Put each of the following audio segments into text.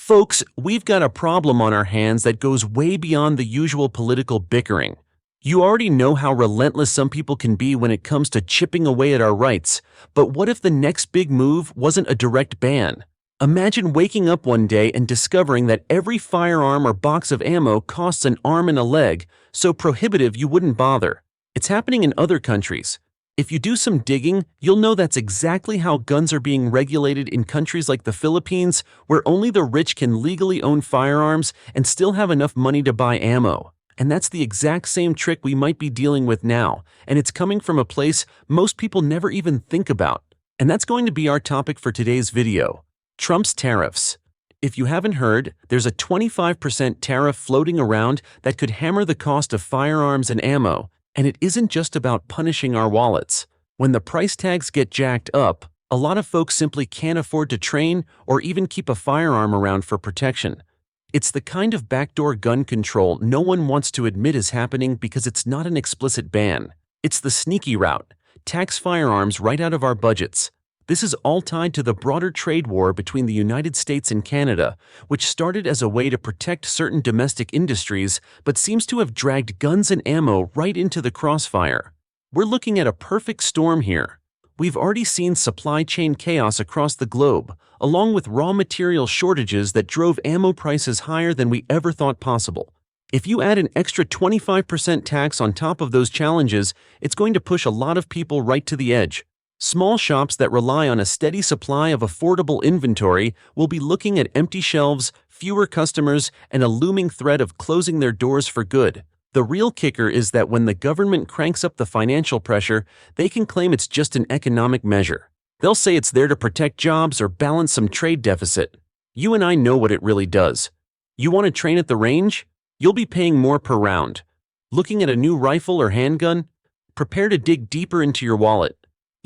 Folks, we've got a problem on our hands that goes way beyond the usual political bickering. You already know how relentless some people can be when it comes to chipping away at our rights, but what if the next big move wasn't a direct ban? Imagine waking up one day and discovering that every firearm or box of ammo costs an arm and a leg, so prohibitive you wouldn't bother. It's happening in other countries. If you do some digging, you'll know that's exactly how guns are being regulated in countries like the Philippines, where only the rich can legally own firearms and still have enough money to buy ammo. And that's the exact same trick we might be dealing with now, and it's coming from a place most people never even think about. And that's going to be our topic for today's video: Trump's tariffs. If you haven't heard, there's a 25% tariff floating around that could hammer the cost of firearms and ammo. And it isn't just about punishing our wallets. When the price tags get jacked up, a lot of folks simply can't afford to train or even keep a firearm around for protection. It's the kind of backdoor gun control no one wants to admit is happening because it's not an explicit ban. It's the sneaky route: tax firearms right out of our budgets. This is all tied to the broader trade war between the United States and Canada, which started as a way to protect certain domestic industries but seems to have dragged guns and ammo right into the crossfire. We're looking at a perfect storm here. We've already seen supply chain chaos across the globe, along with raw material shortages that drove ammo prices higher than we ever thought possible. If you add an extra 25% tax on top of those challenges, it's going to push a lot of people right to the edge. Small shops that rely on a steady supply of affordable inventory will be looking at empty shelves, fewer customers, and a looming threat of closing their doors for good. The real kicker is that when the government cranks up the financial pressure, they can claim it's just an economic measure. They'll say it's there to protect jobs or balance some trade deficit. You and I know what it really does. You want to train at the range? You'll be paying more per round. Looking at a new rifle or handgun? Prepare to dig deeper into your wallet.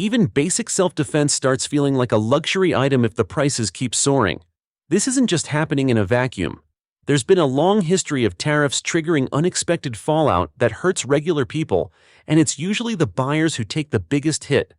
Even basic self-defense starts feeling like a luxury item if the prices keep soaring. This isn't just happening in a vacuum. There's been a long history of tariffs triggering unexpected fallout that hurts regular people, and it's usually the buyers who take the biggest hit.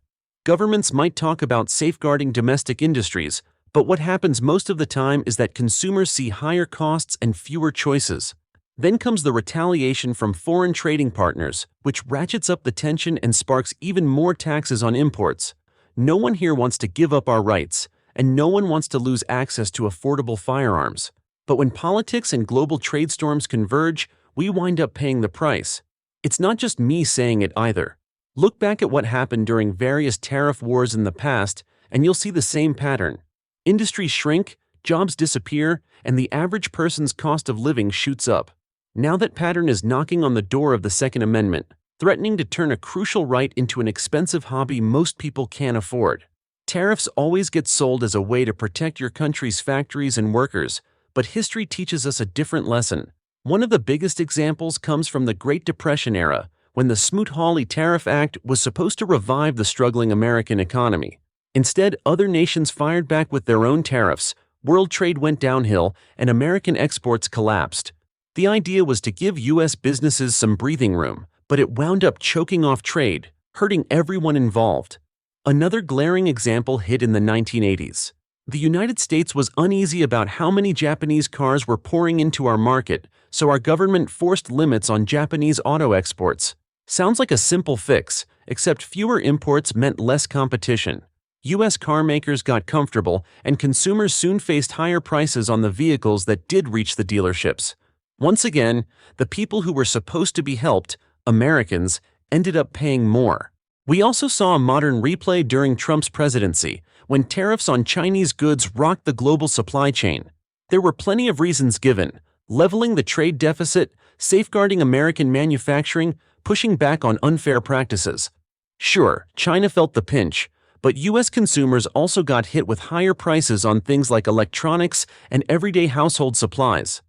Governments might talk about safeguarding domestic industries, but what happens most of the time is that consumers see higher costs and fewer choices. Then comes the retaliation from foreign trading partners, which ratchets up the tension and sparks even more taxes on imports. No one here wants to give up our rights, and no one wants to lose access to affordable firearms. But when politics and global trade storms converge, we wind up paying the price. It's not just me saying it either. Look back at what happened during various tariff wars in the past, and you'll see the same pattern. Industries shrink, jobs disappear, and the average person's cost of living shoots up. Now that pattern is knocking on the door of the Second Amendment, threatening to turn a crucial right into an expensive hobby most people can't afford. Tariffs always get sold as a way to protect your country's factories and workers, but history teaches us a different lesson. One of the biggest examples comes from the Great Depression era, when the Smoot-Hawley Tariff Act was supposed to revive the struggling American economy. Instead, other nations fired back with their own tariffs, world trade went downhill, and American exports collapsed. The idea was to give U.S. businesses some breathing room, but it wound up choking off trade, hurting everyone involved. Another glaring example hit in the 1980s. The United States was uneasy about how many Japanese cars were pouring into our market, so our government forced limits on Japanese auto exports. Sounds like a simple fix, except fewer imports meant less competition. U.S. car makers got comfortable, and consumers soon faced higher prices on the vehicles that did reach the dealerships. Once again, the people who were supposed to be helped, Americans, ended up paying more. We also saw a modern replay during Trump's presidency, when tariffs on Chinese goods rocked the global supply chain. There were plenty of reasons given: leveling the trade deficit, safeguarding American manufacturing, pushing back on unfair practices. Sure, China felt the pinch, but U.S. consumers also got hit with higher prices on things like electronics and everyday household supplies.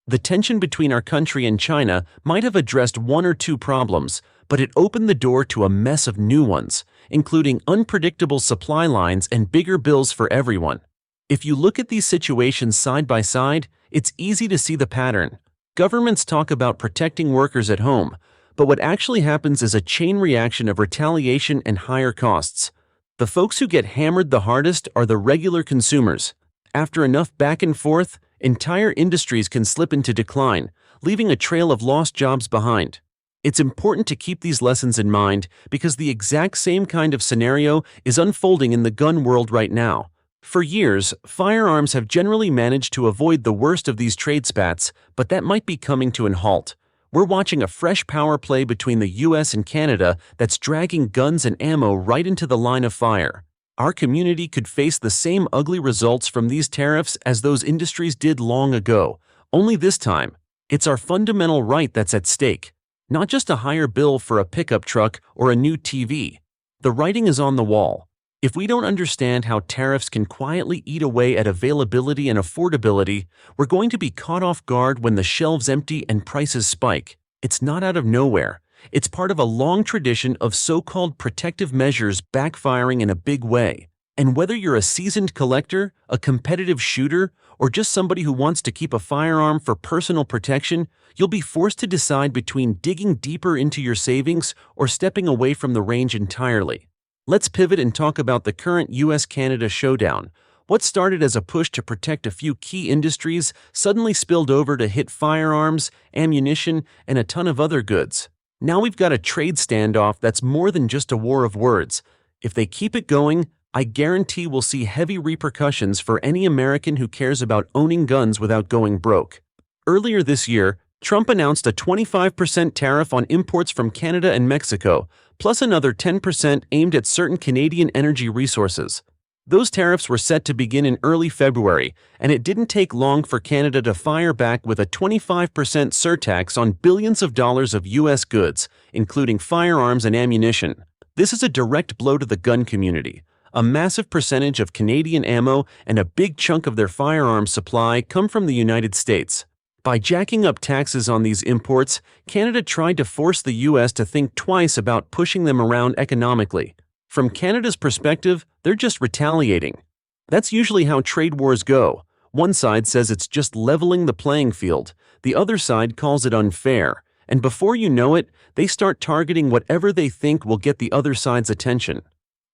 The tension between our country and China might have addressed one or two problems, but it opened the door to a mess of new ones, including unpredictable supply lines and bigger bills for everyone. If you look at these situations side by side, it's easy to see the pattern. Governments talk about protecting workers at home, but what actually happens is a chain reaction of retaliation and higher costs. The folks who get hammered the hardest are the regular consumers. After enough back and forth, entire industries can slip into decline, leaving a trail of lost jobs behind. It's important to keep these lessons in mind because the exact same kind of scenario is unfolding in the gun world right now. For years, firearms have generally managed to avoid the worst of these trade spats, but that might be coming to an halt. We're watching a fresh power play between the US and Canada that's dragging guns and ammo right into the line of fire. Our community could face the same ugly results from these tariffs as those industries did long ago, only this time, it's our fundamental right that's at stake, not just a higher bill for a pickup truck or a new TV. The writing is on the wall. If we don't understand how tariffs can quietly eat away at availability and affordability, we're going to be caught off guard when the shelves empty and prices spike. It's not out of nowhere. It's part of a long tradition of so-called protective measures backfiring in a big way. And whether you're a seasoned collector, a competitive shooter, or just somebody who wants to keep a firearm for personal protection, you'll be forced to decide between digging deeper into your savings or stepping away from the range entirely. Let's pivot and talk about the current US-Canada showdown. What started as a push to protect a few key industries suddenly spilled over to hit firearms, ammunition, and a ton of other goods. Now we've got a trade standoff that's more than just a war of words. If they keep it going, I guarantee we'll see heavy repercussions for any American who cares about owning guns without going broke. Earlier this year, Trump announced a 25% tariff on imports from Canada and Mexico, plus another 10% aimed at certain Canadian energy resources. Those tariffs were set to begin in early February, and it didn't take long for Canada to fire back with a 25% surtax on billions of dollars of U.S. goods, including firearms and ammunition. This is a direct blow to the gun community. A massive percentage of Canadian ammo and a big chunk of their firearms supply come from the United States. By jacking up taxes on these imports, Canada tried to force the U.S. to think twice about pushing them around economically. From Canada's perspective, they're just retaliating. That's usually how trade wars go. One side says it's just leveling the playing field, the other side calls it unfair, and before you know it, they start targeting whatever they think will get the other side's attention.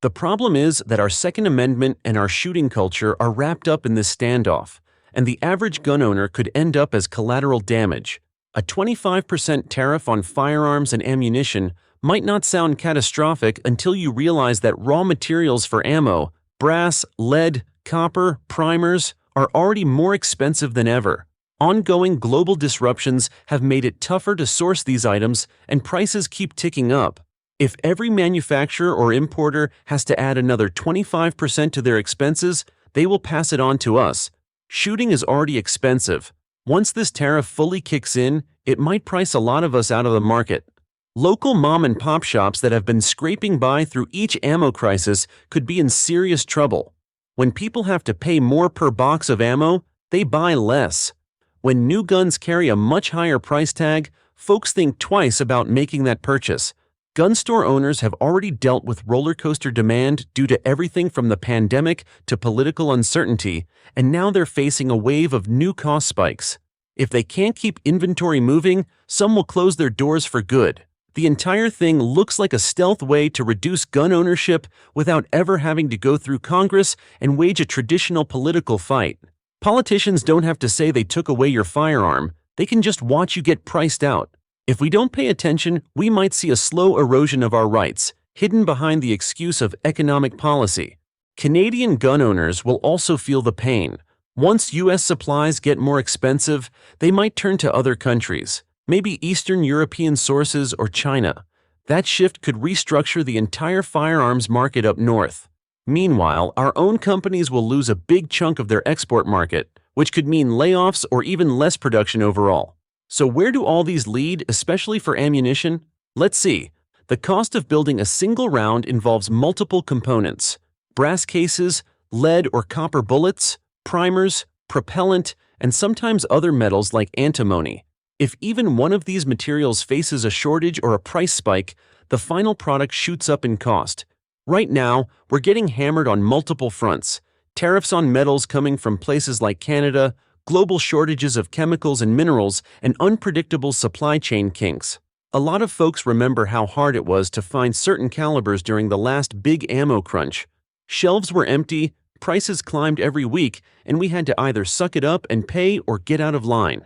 The problem is that our Second Amendment and our shooting culture are wrapped up in this standoff, and the average gun owner could end up as collateral damage. A 25% tariff on firearms and ammunition might not sound catastrophic until you realize that raw materials for ammo, brass, lead, copper, primers, are already more expensive than ever. Ongoing global disruptions have made it tougher to source these items, and prices keep ticking up. If every manufacturer or importer has to add another 25% to their expenses, they will pass it on to us. Shooting is already expensive. Once this tariff fully kicks in, it might price a lot of us out of the market. Local mom-and-pop shops that have been scraping by through each ammo crisis could be in serious trouble. When people have to pay more per box of ammo, they buy less. When new guns carry a much higher price tag, folks think twice about making that purchase. Gun store owners have already dealt with roller coaster demand due to everything from the pandemic to political uncertainty, and now they're facing a wave of new cost spikes. If they can't keep inventory moving, some will close their doors for good. The entire thing looks like a stealth way to reduce gun ownership without ever having to go through Congress and wage a traditional political fight. Politicians don't have to say they took away your firearm, they can just watch you get priced out. If we don't pay attention, we might see a slow erosion of our rights, hidden behind the excuse of economic policy. Canadian gun owners will also feel the pain. Once U.S. supplies get more expensive, they might turn to other countries, maybe Eastern European sources or China. That shift could restructure the entire firearms market up north. Meanwhile, our own companies will lose a big chunk of their export market, which could mean layoffs or even less production overall. So where do all these lead, especially for ammunition? Let's see. The cost of building a single round involves multiple components: brass cases, lead or copper bullets, primers, propellant, and sometimes other metals like antimony. If even one of these materials faces a shortage or a price spike, the final product shoots up in cost. Right now, we're getting hammered on multiple fronts: tariffs on metals coming from places like Canada, global shortages of chemicals and minerals, and unpredictable supply chain kinks. A lot of folks remember how hard it was to find certain calibers during the last big ammo crunch. Shelves were empty, Prices climbed every week, and we had to either suck it up and pay or get out of line.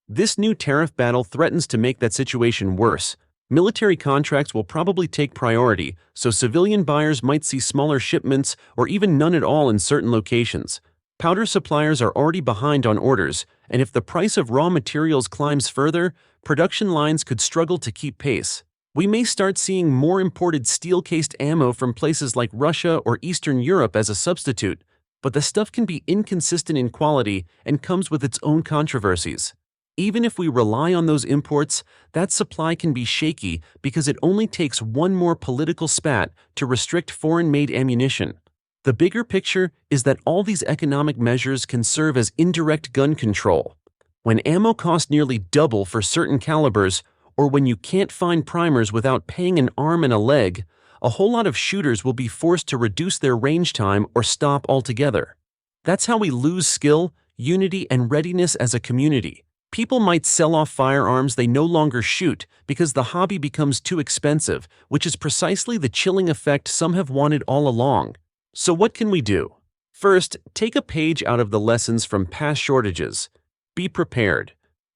This new tariff battle threatens to make that situation worse. Military contracts will probably take priority, so civilian buyers might see smaller shipments or even none at all in certain locations. Powder suppliers are already behind on orders, and if the price of raw materials climbs further, production lines could struggle to keep pace. We may start seeing more imported steel-cased ammo from places like Russia or Eastern Europe as a substitute, but the stuff can be inconsistent in quality and comes with its own controversies. Even if we rely on those imports, that supply can be shaky because it only takes one more political spat to restrict foreign-made ammunition. The bigger picture is that all these economic measures can serve as indirect gun control. When ammo costs nearly double for certain calibers, or when you can't find primers without paying an arm and a leg, a whole lot of shooters will be forced to reduce their range time or stop altogether. That's how we lose skill, unity, and readiness as a community. People might sell off firearms they no longer shoot because the hobby becomes too expensive, which is precisely the chilling effect some have wanted all along. So what can we do? First, take a page out of the lessons from past shortages. Be prepared.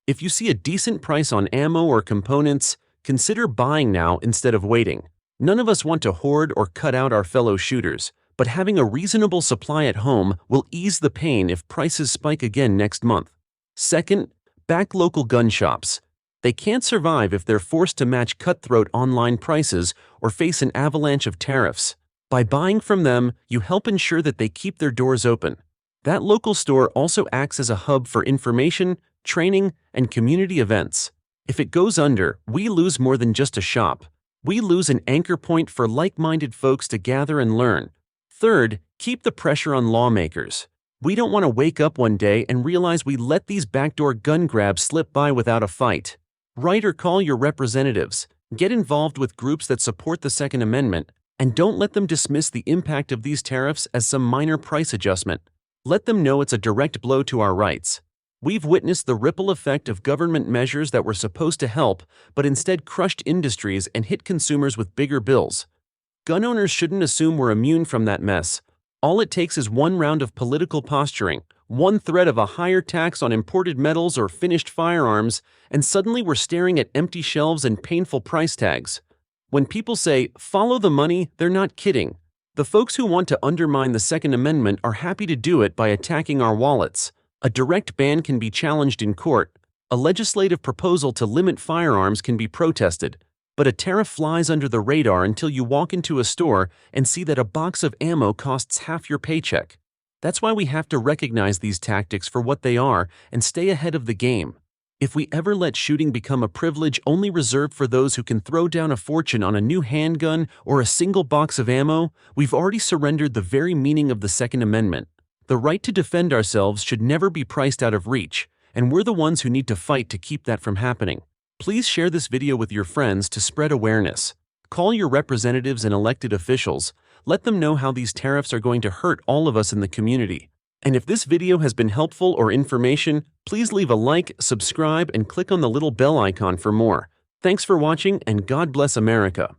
If you see a decent price on ammo or components, consider buying now instead of waiting. None of us want to hoard or cut out our fellow shooters, but having a reasonable supply at home will ease the pain if prices spike again next month. Second, back local gun shops. They can't survive if they're forced to match cutthroat online prices or face an avalanche of tariffs. By buying from them, you help ensure that they keep their doors open. That local store also acts as a hub for information, training, and community events. If it goes under, we lose more than just a shop. We lose an anchor point for like-minded folks to gather and learn. Third, keep the pressure on lawmakers. We don't want to wake up one day and realize we let these backdoor gun grabs slip by without a fight. Write or call your representatives. Get involved with groups that support the Second Amendment, and don't let them dismiss the impact of these tariffs as some minor price adjustment. Let them know it's a direct blow to our rights. We've witnessed the ripple effect of government measures that were supposed to help, but instead crushed industries and hit consumers with bigger bills. Gun owners shouldn't assume we're immune from that mess. All it takes is one round of political posturing, one threat of a higher tax on imported metals or finished firearms, and suddenly we're staring at empty shelves and painful price tags. When people say, "follow the money," they're not kidding. The folks who want to undermine the Second Amendment are happy to do it by attacking our wallets. A direct ban can be challenged in court. A legislative proposal to limit firearms can be protested. But a tariff flies under the radar until you walk into a store and see that a box of ammo costs half your paycheck. That's why we have to recognize these tactics for what they are and stay ahead of the game. If we ever let shooting become a privilege only reserved for those who can throw down a fortune on a new handgun or a single box of ammo, we've already surrendered the very meaning of the Second Amendment. The right to defend ourselves should never be priced out of reach, and we're the ones who need to fight to keep that from happening. Please share this video with your friends to spread awareness. Call your representatives and elected officials. Let them know how these tariffs are going to hurt all of us in the community. And if this video has been helpful or information, please leave a like, subscribe, and click on the little bell icon for more. Thanks for watching, and God bless America.